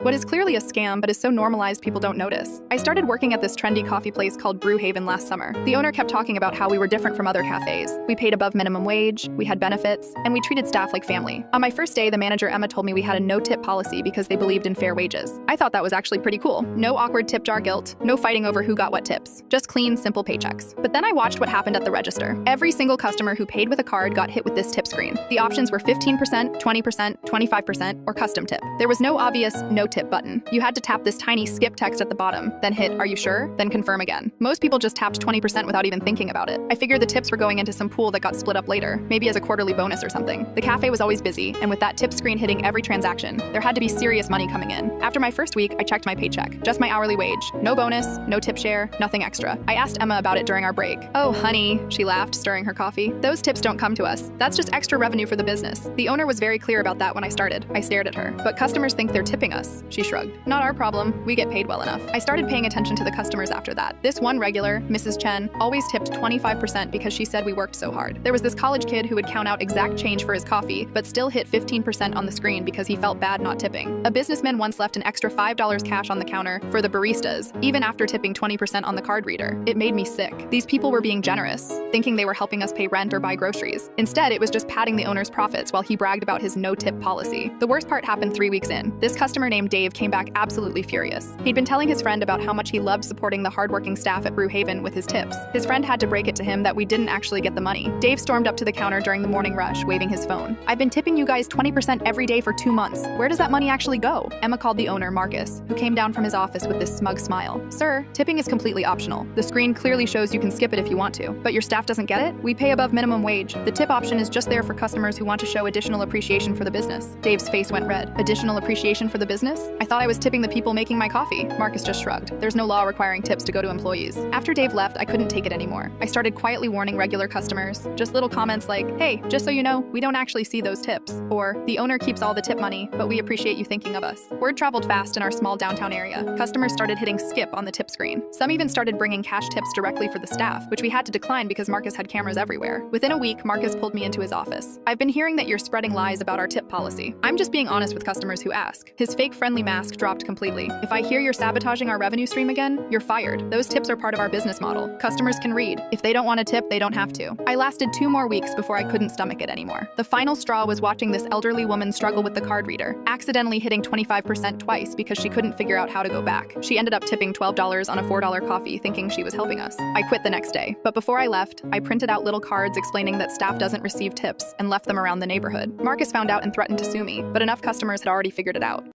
What is clearly a scam but is so normalized people don't notice. I started working at this trendy coffee place called Brewhaven last summer. The owner kept talking about how we were different from other cafes. We paid above minimum wage, we had benefits, and we treated staff like family. On my first day, the manager Emma told me we had a no-tip policy because they believed in fair wages. I thought that was actually pretty cool. No awkward tip jar guilt, no fighting over who got what tips. Just clean, simple paychecks. But then I watched what happened at the register. Every single customer who paid with a card got hit with this tip screen. The options were 15%, 20%, 25%, or custom tip. There was no obvious no tip button. You had to tap this tiny skip text at the bottom, then hit "Are you sure?" then confirm again. Most people just tapped 20% without even thinking about it. I figured the tips were going into some pool that got split up later, maybe as a quarterly bonus or something. The cafe was always busy, and with that tip screen hitting every transaction, there had to be serious money coming in. After my first week, I checked my paycheck. Just my hourly wage. No bonus, no tip share, nothing extra. I asked Emma about it during our break. "Oh, honey," she laughed, stirring her coffee. "Those tips don't come to us. That's just extra revenue for the business." The owner was very clear about that when I started. I stared at her. "But customers think they're tipping us," she shrugged. "Not our problem. We get paid well enough." I started paying attention to the customers after that. This one regular, Mrs. Chen, always tipped 25% because she said we worked so hard. There was this college kid who would count out exact change for his coffee, but still hit 15% on the screen because he felt bad not tipping. A businessman once left an extra $5 cash on the counter for the baristas, even after tipping 20% on the card reader. It made me sick. These people were being generous, thinking they were helping us pay rent or buy groceries. Instead, it was just padding the owner's profits while he bragged about his no-tip policy. The worst part happened 3 weeks in. This customer named Dave came back absolutely furious. He'd been telling his friend about how much he loved supporting the hardworking staff at Brewhaven with his tips. His friend had to break it to him that we didn't actually get the money. Dave stormed up to the counter during the morning rush, waving his phone. "I've been tipping you guys 20% every day for 2 months. Where does that money actually go?" Emma called the owner, Marcus, who came down from his office with this smug smile. "Sir, tipping is completely optional. The screen clearly shows you can skip it if you want to, but your staff doesn't get it? We pay above minimum wage. The tip option is just there for customers who want to show additional appreciation for the business." Dave's face went red. "Additional appreciation for the business? I thought I was tipping the people making my coffee." Marcus just shrugged. "There's no law requiring tips to go to employees." After Dave left, I couldn't take it anymore. I started quietly warning regular customers. Just little comments like, "Hey, just so you know, we don't actually see those tips." Or, "The owner keeps all the tip money, but we appreciate you thinking of us." Word traveled fast in our small downtown area. Customers started hitting skip on the tip screen. Some even started bringing cash tips directly for the staff, which we had to decline because Marcus had cameras everywhere. Within a week, Marcus pulled me into his office. "I've been hearing that you're spreading lies about our tip policy. I'm just being honest with customers who ask." His fake friendly mask dropped completely. "If I hear you're sabotaging our revenue stream again, you're fired. Those tips are part of our business model. Customers can read. If they don't want a tip, they don't have to." I lasted 2 more weeks before I couldn't stomach it anymore. The final straw was watching this elderly woman struggle with the card reader, accidentally hitting 25% twice because she couldn't figure out how to go back. She ended up tipping $12 on a $4 coffee, thinking she was helping us. I quit the next day, but before I left, I printed out little cards explaining that staff doesn't receive tips and left them around the neighborhood. Marcus found out and threatened to sue me, but enough customers had already figured it out.